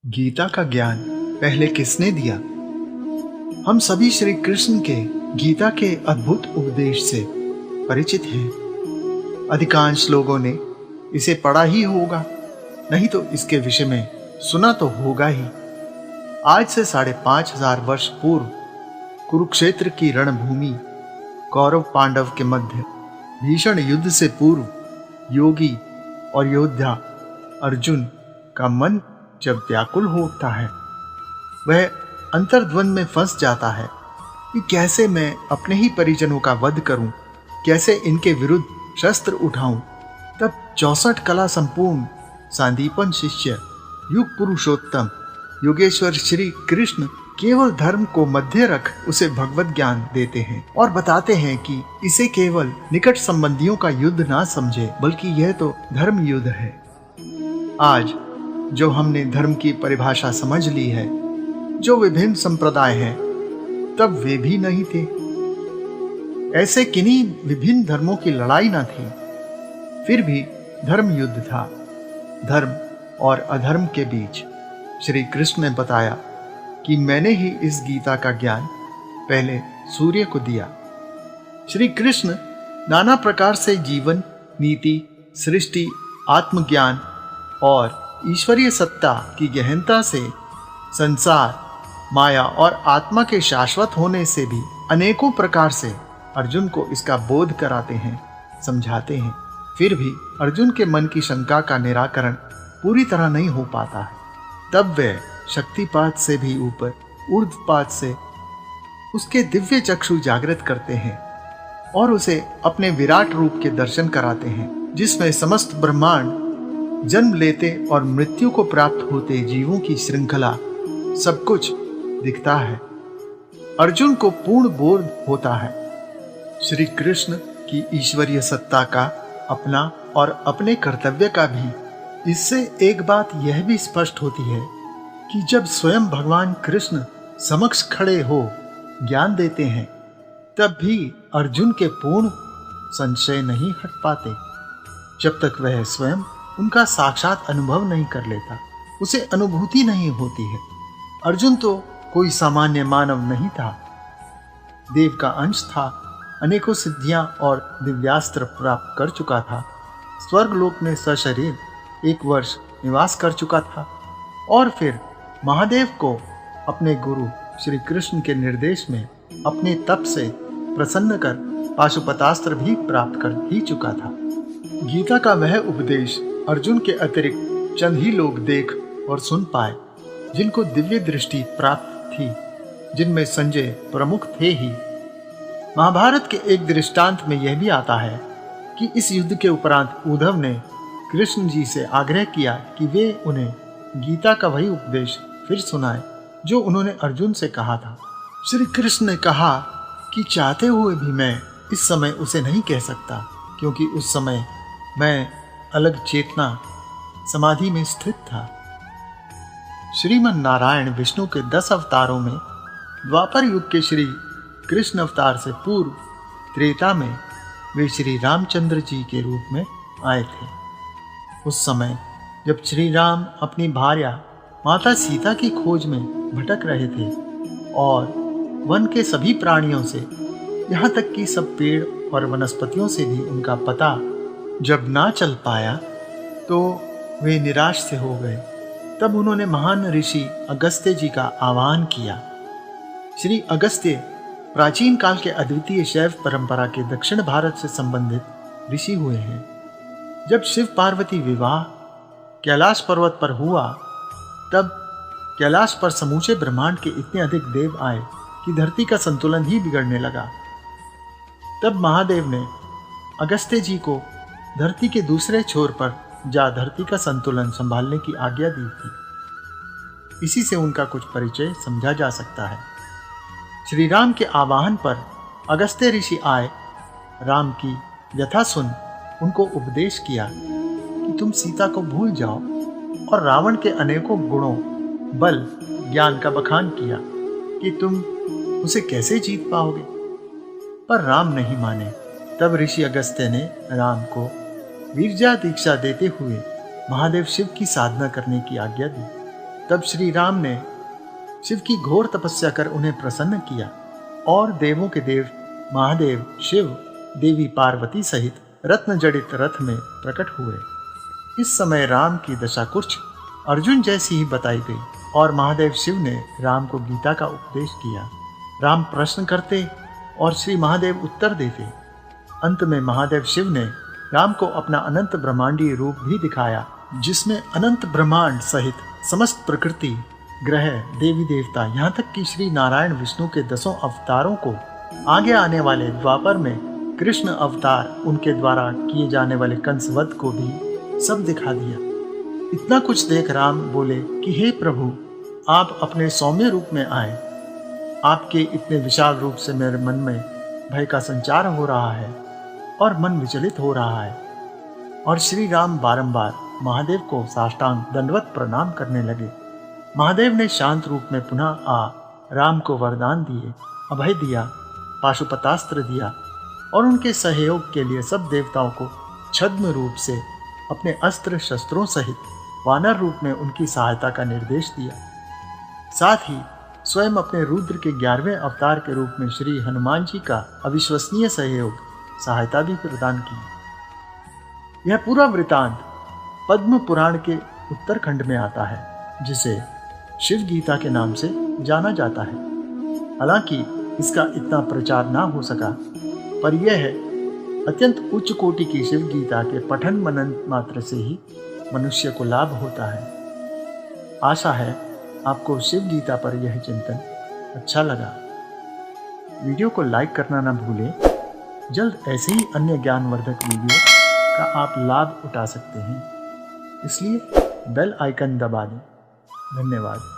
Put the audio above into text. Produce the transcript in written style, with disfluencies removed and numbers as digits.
गीता का ज्ञान पहले किसने दिया? हम सभी श्री कृष्ण के गीता के अद्भुत उपदेश से परिचित हैं। अधिकांश लोगों ने इसे पढ़ा ही होगा, नहीं तो इसके विषय में सुना तो होगा ही। आज से 5,500 वर्ष पूर्व कुरुक्षेत्र की रणभूमि कौरव पांडव के मध्य भीषण युद्ध से पूर्व योगी और योद्धा अर्जुन का मन जब व्याकुल हो उठता है, वह अंतर्द्वंद में फंस जाता है कि कैसे मैं अपने ही परिजनों का वध करूं, कैसे इनके विरुद्ध शस्त्र उठाऊं। तब 64 कला संपूर्ण सांदीपन शिष्य युग पुरुषोत्तम योगेश्वर श्री कृष्ण केवल धर्म को मध्य रख उसे भगवत ज्ञान देते हैं और बताते हैं कि इसे केवल निकट संबंधियों का युद्ध ना समझे, बल्कि यह तो धर्म युद्ध है। आज जो हमने धर्म की परिभाषा समझ ली है, जो विभिन्न संप्रदाय हैं, तब वे भी नहीं थे। ऐसे किन्हीं विभिन्न धर्मों की लड़ाई न थी, फिर भी धर्म युद्ध था। धर्म और अधर्म के बीच श्री कृष्ण ने बताया कि मैंने ही इस गीता का ज्ञान पहले सूर्य को दिया। श्री कृष्ण नाना प्रकार से जीवन, नीति, सृष्टि, आत्मज्ञान और ईश्वरीय सत्ता की गहनता से, संसार, माया और आत्मा के शाश्वत होने से भी अनेकों प्रकार से अर्जुन को इसका बोध कराते हैं, समझाते हैं। फिर भी अर्जुन के मन की शंका का निराकरण पूरी तरह नहीं हो पाता है। तब वे शक्तिपात से भी ऊपर ऊर्ध्वपात से उसके दिव्य चक्षु जागृत करते हैं और उसे अपने विराट रूप के दर्शन कराते हैं, जिसमें समस्त ब्रह्मांड, जन्म लेते और मृत्यु को प्राप्त होते जीवों की श्रृंखला, सब कुछ दिखता है। अर्जुन को पूर्ण बोध होता है श्री कृष्ण की ईश्वरीय सत्ता का, अपना और अपने कर्तव्य का भी। इससे एक बात यह भी स्पष्ट होती है कि जब स्वयं भगवान कृष्ण समक्ष खड़े हो ज्ञान देते हैं, तब भी अर्जुन के पूर्ण संशय नहीं हट पाते, जब तक वह स्वयं उनका साक्षात अनुभव नहीं कर लेता, उसे अनुभूति नहीं होती है। अर्जुन तो कोई सामान्य मानव नहीं था, देव का अंश था, अनेकों सिद्धियां और दिव्यास्त्र प्राप्त कर चुका था, स्वर्गलोक में सशरीर 1 वर्ष निवास कर चुका था और फिर महादेव को अपने गुरु श्री कृष्ण के निर्देश में अपने तप से प्रसन्न कर पाशुपतास्त्र भी प्राप्त कर ही चुका था। गीता का वह उपदेश अर्जुन के अतिरिक्त चंद ही लोग देख और सुन पाए, जिनको दिव्य दृष्टि प्राप्त थी, जिनमें संजय प्रमुख थे ही। महाभारत के एक दृष्टांत में यह भी आता है कि इस युद्ध के उपरांत उद्धव ने कृष्ण जी से आग्रह किया कि वे उन्हें गीता का वही उपदेश फिर सुनाए जो उन्होंने अर्जुन से कहा था। श्री कृष्ण ने कहा कि चाहते हुए भी मैं इस समय उसे नहीं कह सकता, क्योंकि उस समय मैं अलग चेतना समाधि में स्थित था। श्रीमन नारायण विष्णु के 10 अवतारों में द्वापर युग के श्री कृष्ण अवतार से पूर्व त्रेता में वे श्री रामचंद्र जी के रूप में आए थे। उस समय जब श्री राम अपनी भार्या माता सीता की खोज में भटक रहे थे और वन के सभी प्राणियों से, यहाँ तक कि सब पेड़ और वनस्पतियों से भी उनका पता जब ना चल पाया, तो वे निराश से हो गए। तब उन्होंने महान ऋषि अगस्त्य जी का आह्वान किया। श्री अगस्त्य प्राचीन काल के अद्वितीय शैव परंपरा के दक्षिण भारत से संबंधित ऋषि हुए हैं। जब शिव पार्वती विवाह कैलाश पर्वत पर हुआ, तब कैलाश पर समूचे ब्रह्मांड के इतने अधिक देव आए कि धरती का संतुलन ही बिगड़ने लगा। तब महादेव ने अगस्त्य जी को धरती के दूसरे छोर पर जा धरती का संतुलन संभालने की आज्ञा दी थी। इसी से उनका कुछ परिचय समझा जा सकता है। श्री राम के आवाहन पर अगस्त्य ऋषि आए, राम की व्यथा सुन उनको उपदेश किया कि तुम सीता को भूल जाओ, और रावण के अनेकों गुणों, बल, ज्ञान का बखान किया कि तुम उसे कैसे जीत पाओगे। पर राम नहीं माने। तब ऋषि अगस्त्य ने राम को वीरजा दीक्षा देते हुए महादेव शिव की साधना करने की आज्ञा दी। तब श्री राम ने शिव की घोर तपस्या कर उन्हें प्रसन्न किया और देवों के देव महादेव शिव, देवी पार्वती सहित रत्न जड़ित रथ में प्रकट हुए। इस समय राम की दशा कुछ अर्जुन जैसी ही बताई गई और महादेव शिव ने राम को गीता का उपदेश किया। राम प्रश्न करते और श्री महादेव उत्तर देते। अंत में महादेव शिव ने राम को अपना अनंत ब्रह्मांडीय रूप भी दिखाया, जिसमें अनंत ब्रह्मांड सहित समस्त प्रकृति, ग्रह, देवी देवता, यहाँ तक कि श्री नारायण विष्णु के 10 अवतारों को, आगे आने वाले द्वापर में कृष्ण अवतार, उनके द्वारा किए जाने वाले कंसवध को भी सब दिखा दिया। इतना कुछ देख राम बोले कि हे प्रभु, आप अपने सौम्य रूप में आए। आपके इतने विशाल रूप से मेरे मन में भय का संचार हो रहा है और मन विचलित हो रहा है। और श्री राम बारंबार महादेव को साष्टांग दंडवत प्रणाम करने लगे। महादेव ने शांत रूप में पुनः आ राम को वरदान दिए, अभय दिया, पाशुपतास्त्र दिया और उनके सहयोग के लिए सब देवताओं को छद्म रूप से अपने अस्त्र शस्त्रों सहित वानर रूप में उनकी सहायता का निर्देश दिया। साथ ही स्वयं अपने रुद्र के 11वें अवतार के रूप में श्री हनुमान जी का अविश्वसनीय सहयोग, सहायता भी प्रदान की। यह पूरा वृतांत पद्म पुराण के उत्तरखंड में आता है, जिसे शिव गीता के नाम से जाना जाता है। हालांकि इसका इतना प्रचार ना हो सका, पर यह अत्यंत उच्च कोटि की शिव गीता के पठन मनन मात्र से ही मनुष्य को लाभ होता है। आशा है आपको शिव गीता पर यह चिंतन अच्छा लगा। वीडियो को लाइक करना ना भूलें। जल्द ऐसे ही अन्य ज्ञानवर्धक वीडियो का आप लाभ उठा सकते हैं, इसलिए बेल आइकन दबा दें। धन्यवाद।